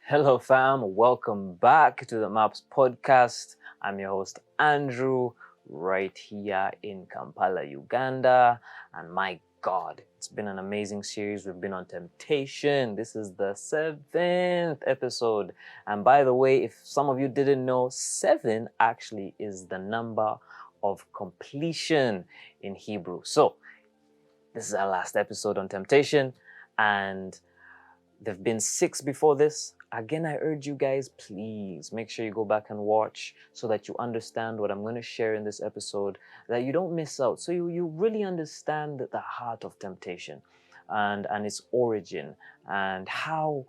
Hello, fam. Welcome back to the Maps podcast. I'm your host, Andrew, right here in Kampala, Uganda. And my God, it's been an amazing series. We've been on temptation. This is the 7th episode. And by the way, if some of you didn't know, 7 actually is the number of completion in Hebrew. So, this is our last episode on temptation. And there've been 6 before this. Again, I urge you guys, please make sure you go back and watch so that you understand what I'm going to share in this episode, that you don't miss out. So you really understand the heart of temptation and its origin and how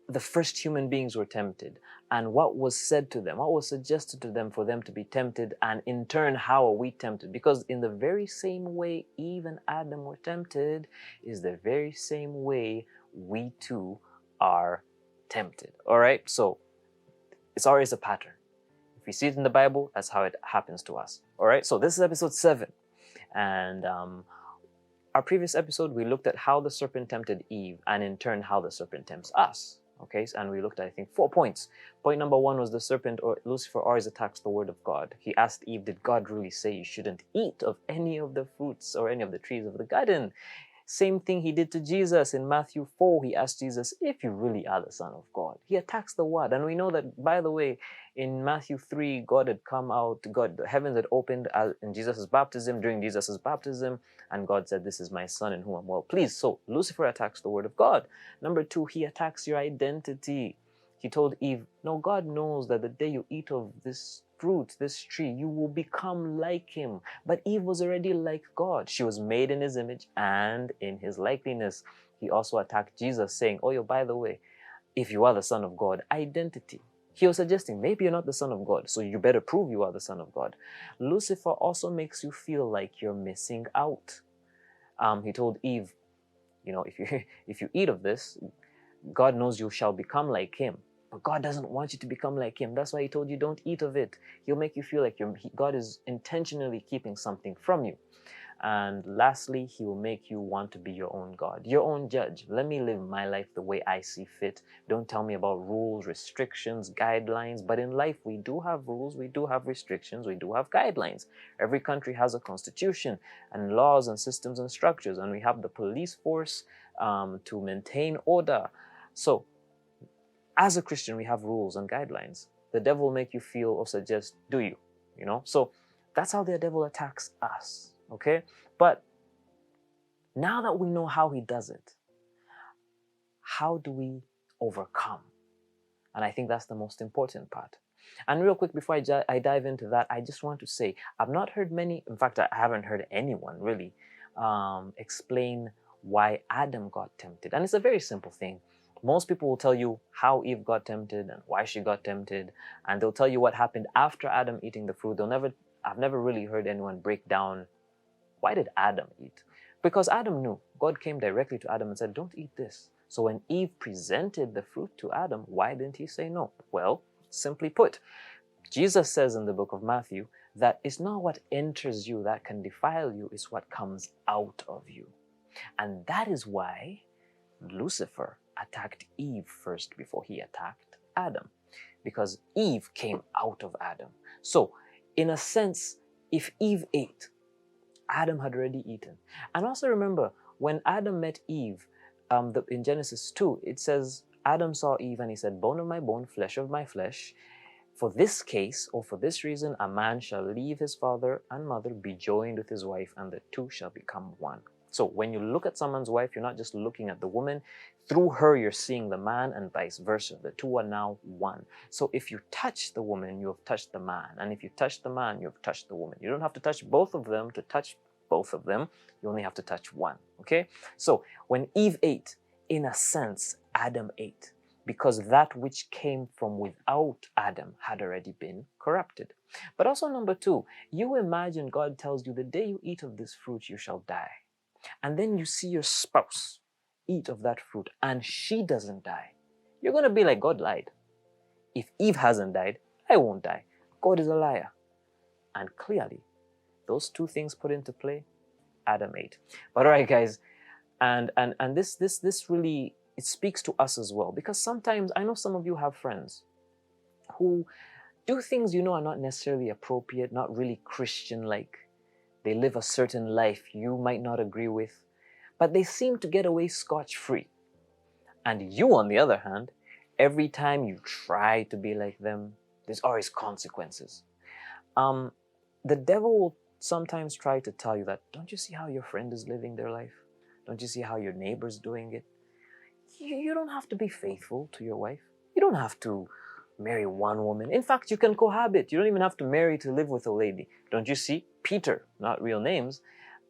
the first human beings were tempted and what was said to them, what was suggested to them for them to be tempted, and in turn, how are we tempted? Because in the very same way Eve and Adam were tempted is the very same way we too are tempted. All right, so it's always a pattern. If we see it in the Bible, that's how it happens to us. All right, so this is episode 7, and our previous episode we looked at how the serpent tempted Eve, and in turn how the serpent tempts us. Okay, and we looked at, I think, 4 points. Point number 1 was the serpent, or Lucifer, always attacks the word of God. He asked Eve, did God really say you shouldn't eat of any of the fruits or any of the trees of the garden? Same thing he did to Jesus in Matthew 4. He asked Jesus, if you really are the Son of God. He attacks the word. And we know that, by the way, in Matthew 3, God had come out, the heavens had opened in Jesus' baptism, during Jesus' baptism, and God said, this is my Son in whom I'm well pleased. So Lucifer attacks the word of God. Number 2, he attacks your identity. He told Eve, no, God knows that the day you eat of this fruit, this tree, you will become like him. But Eve was already like God. She was made in his image and in his likeness. He also attacked Jesus, saying, oh, by the way, if you are the Son of God, identity. He was suggesting, maybe you're not the Son of God, so you better prove you are the Son of God. Lucifer also makes you feel like you're missing out. He told Eve, if you eat of this, God knows you shall become like him. But God doesn't want you to become like him. That's why he told you don't eat of it. He'll make you feel like God is intentionally keeping something from you. And lastly, he will make you want to be your own God, your own judge. Let me live my life the way I see fit. Don't tell me about rules, restrictions, guidelines. But in life, we do have rules, we do have restrictions, we do have guidelines. Every country has a constitution and laws and systems and structures. And we have the police force to maintain order. So, as a Christian, we have rules and guidelines. The devil will make you feel or suggest, do you? So that's how the devil attacks us, okay? But now that we know how he does it, how do we overcome? And I think that's the most important part. And real quick, before I dive into that, I just want to say, I've not heard many, in fact, I haven't heard anyone really explain why Adam got tempted. And it's a very simple thing. Most people will tell you how Eve got tempted and why she got tempted, and they'll tell you what happened after Adam eating the fruit. I've never really heard anyone break down, why did Adam eat? Because Adam knew. God came directly to Adam and said, don't eat this. So when Eve presented the fruit to Adam, why didn't he say no? Well, simply put, Jesus says in the book of Matthew that it's not what enters you that can defile you, it's what comes out of you. And that is why Lucifer attacked Eve first before he attacked Adam, because Eve came out of Adam. So, in a sense, if Eve ate, Adam had already eaten. And also remember, when Adam met Eve, in Genesis 2, it says, Adam saw Eve and he said, bone of my bone, flesh of my flesh. For this case, or for this reason, a man shall leave his father and mother, be joined with his wife, and the two shall become one. So when you look at someone's wife, you're not just looking at the woman. Through her, you're seeing the man, and vice versa. The two are now one. So if you touch the woman, you have touched the man. And if you touch the man, you have touched the woman. You don't have to touch both of them to touch both of them. You only have to touch one, okay? So when Eve ate, in a sense, Adam ate, because that which came from without Adam had already been corrupted. But also number 2, you imagine God tells you, the day you eat of this fruit, you shall die. And then you see your spouse eat of that fruit and she doesn't die. You're going to be like, God lied. If Eve hasn't died, I won't die. God is a liar. And clearly, those two things put into play, Adam ate. But all right, guys, and this really it speaks to us as well. Because sometimes I know some of you have friends who do things you know are not necessarily appropriate, not really Christian like. They live a certain life you might not agree with, but they seem to get away scotch-free. And you, on the other hand, every time you try to be like them, there's always consequences. The devil will sometimes try to tell you that, don't you see how your friend is living their life? Don't you see how your neighbor's doing it? You don't have to be faithful to your wife. You don't have to marry one woman. In fact, you can cohabit. You don't even have to marry to live with a lady. Don't you see? Peter, not real names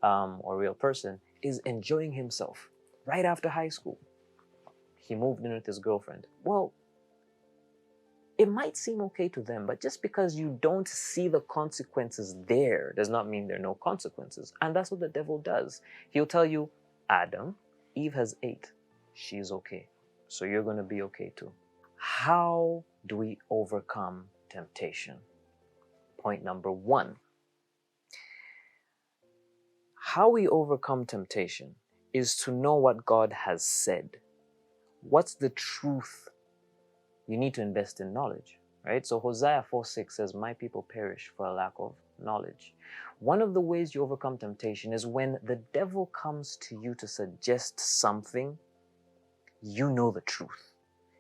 or real person, is enjoying himself right after high school. He moved in with his girlfriend. Well, it might seem okay to them, but just because you don't see the consequences there does not mean there are no consequences. And that's what the devil does. He'll tell you, Adam, Eve has ate. She's okay. So you're going to be okay too. How do we overcome temptation? Point number 1. How we overcome temptation is to know what God has said. What's the truth? You need to invest in knowledge, right? So Hosea 4:6 says, my people perish for a lack of knowledge. One of the ways you overcome temptation is when the devil comes to you to suggest something, you know the truth.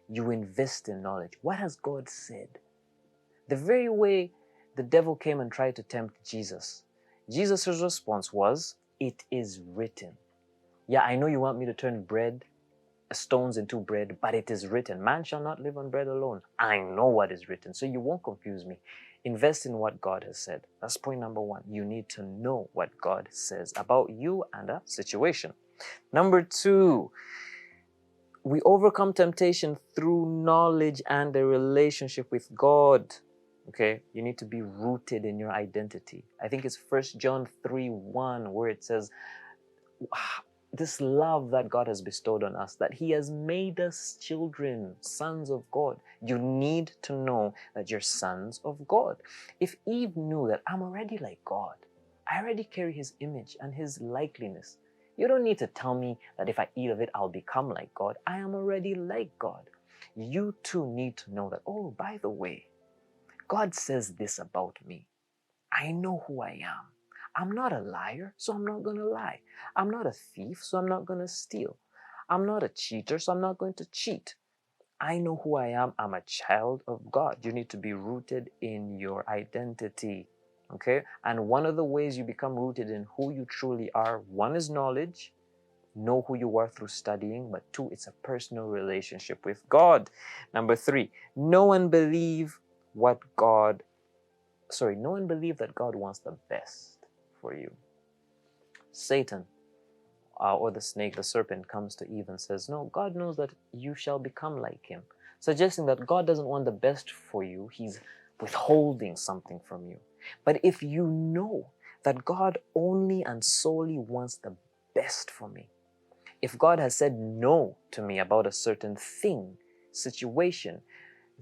You invest in knowledge. What has God said? The very way the devil came and tried to tempt Jesus, Jesus' response was, it is written. Yeah, I know you want me to turn stones into bread, but it is written, man shall not live on bread alone. I know what is written, so you won't confuse me. Invest in what God has said. That's point number 1. You need to know what God says about you and a situation. Number 2, we overcome temptation through knowledge and a relationship with God. Okay, you need to be rooted in your identity. I think it's 1 John 3:1 where it says, this love that God has bestowed on us, that He has made us children, sons of God. You need to know that you're sons of God. If Eve knew that I'm already like God, I already carry His image and His likeness, you don't need to tell me that if I eat of it, I'll become like God. I am already like God. You too need to know that, oh, by the way, God says this about me. I know who I am. I'm not a liar, so I'm not going to lie. I'm not a thief, so I'm not going to steal. I'm not a cheater, so I'm not going to cheat. I know who I am. I'm a child of God. You need to be rooted in your identity. Okay? And one of the ways you become rooted in who you truly are, 1 is knowledge. Know who you are through studying. But 2, it's a personal relationship with God. Number 3, know and believe that God wants the best for you. Satan, or the snake, the serpent, comes to Eve and says, no, God knows that you shall become like Him, suggesting that God doesn't want the best for you. He's withholding something from you. But if you know that God only and solely wants the best for me, if God has said no to me about a certain thing, situation,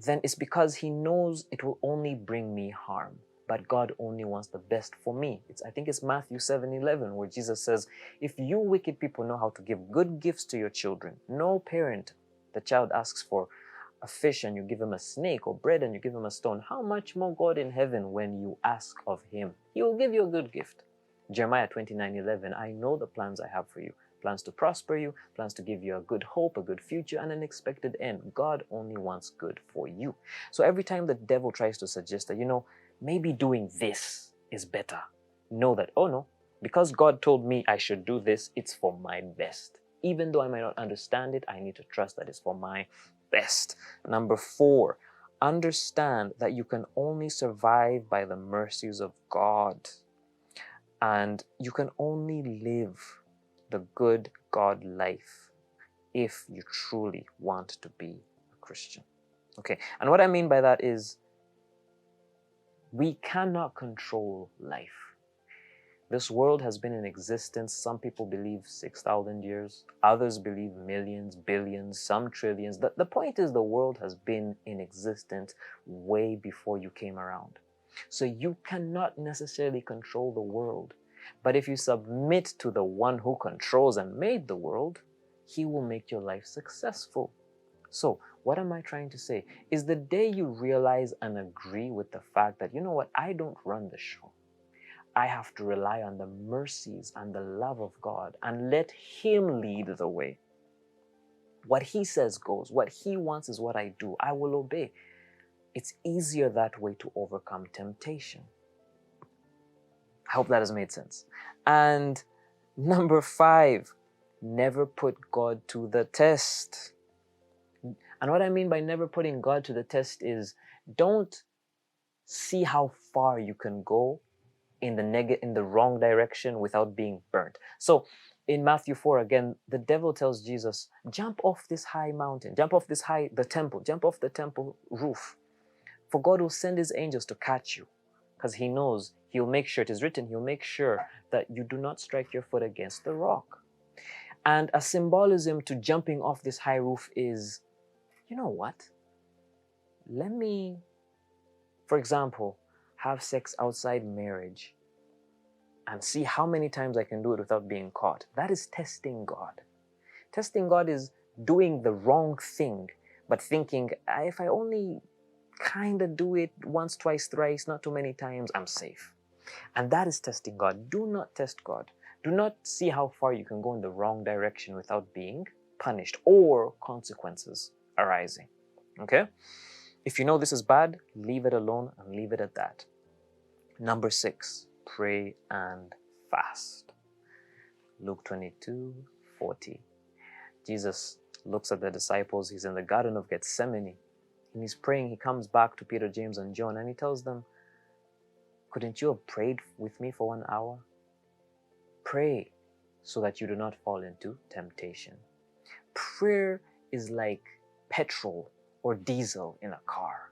then it's because He knows it will only bring me harm. But God only wants the best for me. I think it's Matthew 7:11 where Jesus says, if you wicked people know how to give good gifts to your children, no parent, the child asks for a fish and you give him a snake, or bread and you give him a stone, how much more God in heaven when you ask of Him? He will give you a good gift. Jeremiah 29:11, I know the plans I have for you. Plans to prosper you, plans to give you a good hope, a good future, and an expected end. God only wants good for you. So every time the devil tries to suggest that, maybe doing this is better, know that, oh no, because God told me I should do this, it's for my best. Even though I might not understand it, I need to trust that it's for my best. Number 4, understand that you can only survive by the mercies of God. And you can only live the good God life if you truly want to be a Christian. Okay, and what I mean by that is we cannot control life. This world has been in existence, some people believe 6,000 years, others believe millions, billions, some trillions. The point is the world has been in existence way before you came around. So you cannot necessarily control the world. But if you submit to the one who controls and made the world, He will make your life successful. So, what am I trying to say? Is the day you realize and agree with the fact that, you know what, I don't run the show. I have to rely on the mercies and the love of God and let Him lead the way. What He says goes. What He wants is what I do. I will obey. It's easier that way to overcome temptation. I hope that has made sense. And number 5, never put God to the test. And what I mean by never putting God to the test is don't see how far you can go in the wrong direction without being burnt. So in Matthew 4, again, the devil tells Jesus, jump off this high mountain, jump off the temple roof. For God will send His angels to catch you, because He knows He'll make sure, it is written, He'll make sure that you do not strike your foot against the rock. And a symbolism to jumping off this high roof is, you know what? Let me, for example, have sex outside marriage and see how many times I can do it without being caught. That is testing God. Testing God is doing the wrong thing, but thinking, if I only kind of do it once, twice, thrice, not too many times, I'm safe. And that is testing God. Do not test God. Do not see how far you can go in the wrong direction without being punished or consequences arising. Okay? If you know this is bad, leave it alone and leave it at that. Number 6, pray and fast. Luke 22:40. Jesus looks at the disciples. He's in the Garden of Gethsemane and he's praying. He comes back to Peter, James, and John and he tells them, couldn't you have prayed with me for 1 hour? Pray so that you do not fall into temptation. Prayer is like petrol or diesel in a car.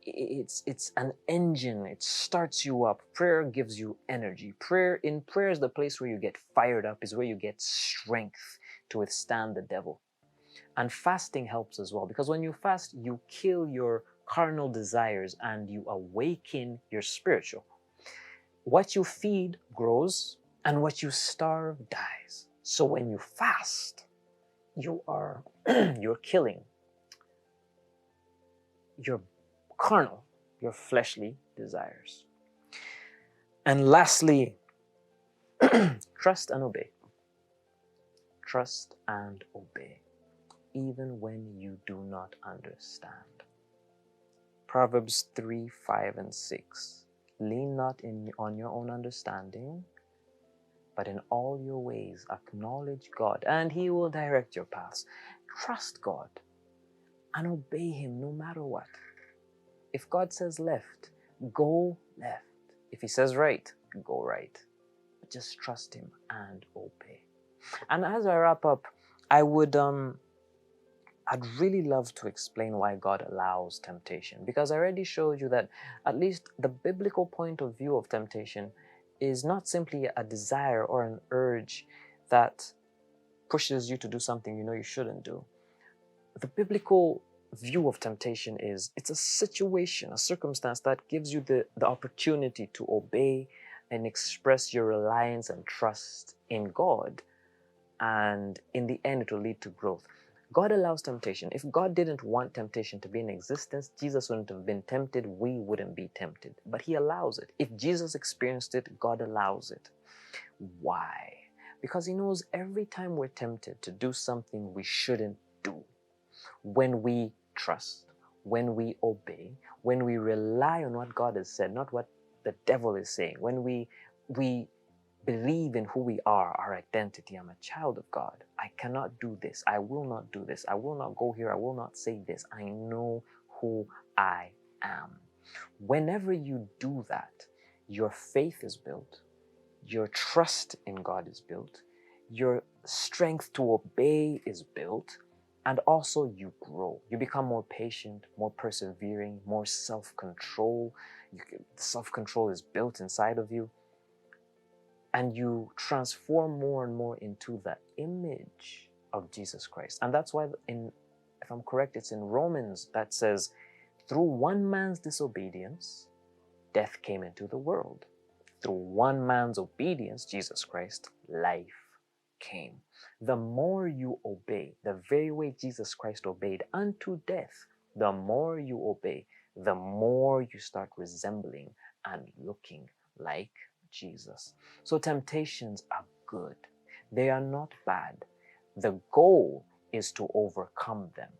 It's an engine. It starts you up. Prayer gives you energy. Prayer is the place where you get fired up, is where you get strength to withstand the devil. And fasting helps as well, because when you fast, you kill your carnal desires and you awaken your spiritual. What you feed grows and what you starve dies. So when you fast, you're killing your carnal, your fleshly desires. And lastly, trust and obey. Trust and obey, even when you do not understand. Proverbs 3, 5, and 6. Lean not on your own understanding, but in all your ways acknowledge God, and He will direct your paths. Trust God and obey Him no matter what. If God says left, go left. If He says right, go right. But just trust Him and obey. And as I wrap up, I'd really love to explain why God allows temptation, because I already showed you that at least the biblical point of view of temptation is not simply a desire or an urge that pushes you to do something you know you shouldn't do. The biblical view of temptation is it's a situation, a circumstance that gives you the opportunity to obey and express your reliance and trust in God. And in the end, it will lead to growth. God allows temptation. If God didn't want temptation to be in existence, Jesus wouldn't have been tempted, we wouldn't be tempted. But He allows it. If Jesus experienced it, God allows it. Why? Because He knows every time we're tempted to do something we shouldn't do, when we trust, when we obey, when we rely on what God has said, not what the devil is saying, when we believe in who we are, our identity. I'm a child of God. I cannot do this. I will not do this. I will not go here. I will not say this. I know who I am. Whenever you do that, your faith is built, your trust in God is built, your strength to obey is built, and also you grow. You become more patient, more persevering, more self-control. Self-control is built inside of you. And you transform more and more into the image of Jesus Christ. And that's why, if I'm correct, it's in Romans that says, through one man's disobedience, death came into the world. Through one man's obedience, Jesus Christ, life came. The more you obey, the very way Jesus Christ obeyed unto death, the more you obey, the more you start resembling and looking like Jesus. So temptations are good. They are not bad. The goal is to overcome them,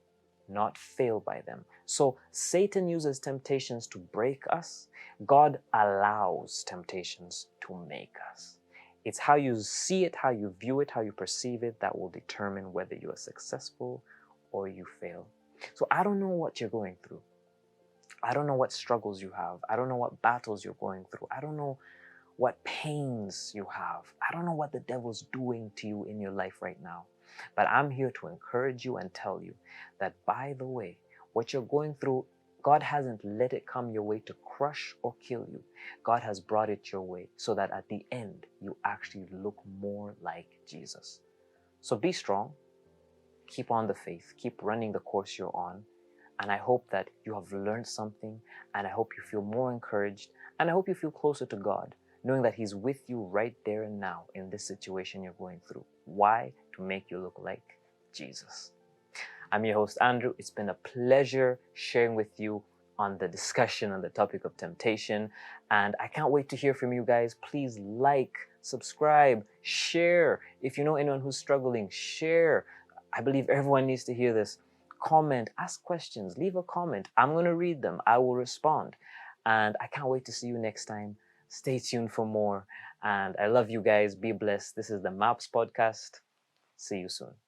not fail by them. So Satan uses temptations to break us. God allows temptations to make us. It's how you see it, how you view it, how you perceive it that will determine whether you are successful or you fail. So I don't know what you're going through. I don't know what struggles you have. I don't know what battles you're going through. I don't know what pains you have. I don't know what the devil's doing to you in your life right now. But I'm here to encourage you and tell you that, by the way, what you're going through, God hasn't let it come your way to crush or kill you. God has brought it your way so that at the end, you actually look more like Jesus. So be strong. Keep on the faith. Keep running the course you're on. And I hope that you have learned something, and I hope you feel more encouraged, and I hope you feel closer to God, knowing that He's with you right there and now in this situation you're going through. Why? To make you look like Jesus. I'm your host, Andrew. It's been a pleasure sharing with you on the discussion on the topic of temptation, and I can't wait to hear from you guys. Please like, subscribe, share. If you know anyone who's struggling, share. I believe everyone needs to hear this. Comment, ask questions, leave a comment. I'm going to read them. I will respond. And I can't wait to see you next time. Stay tuned for more. And I love you guys. Be blessed. This is the MAPS podcast. See you soon.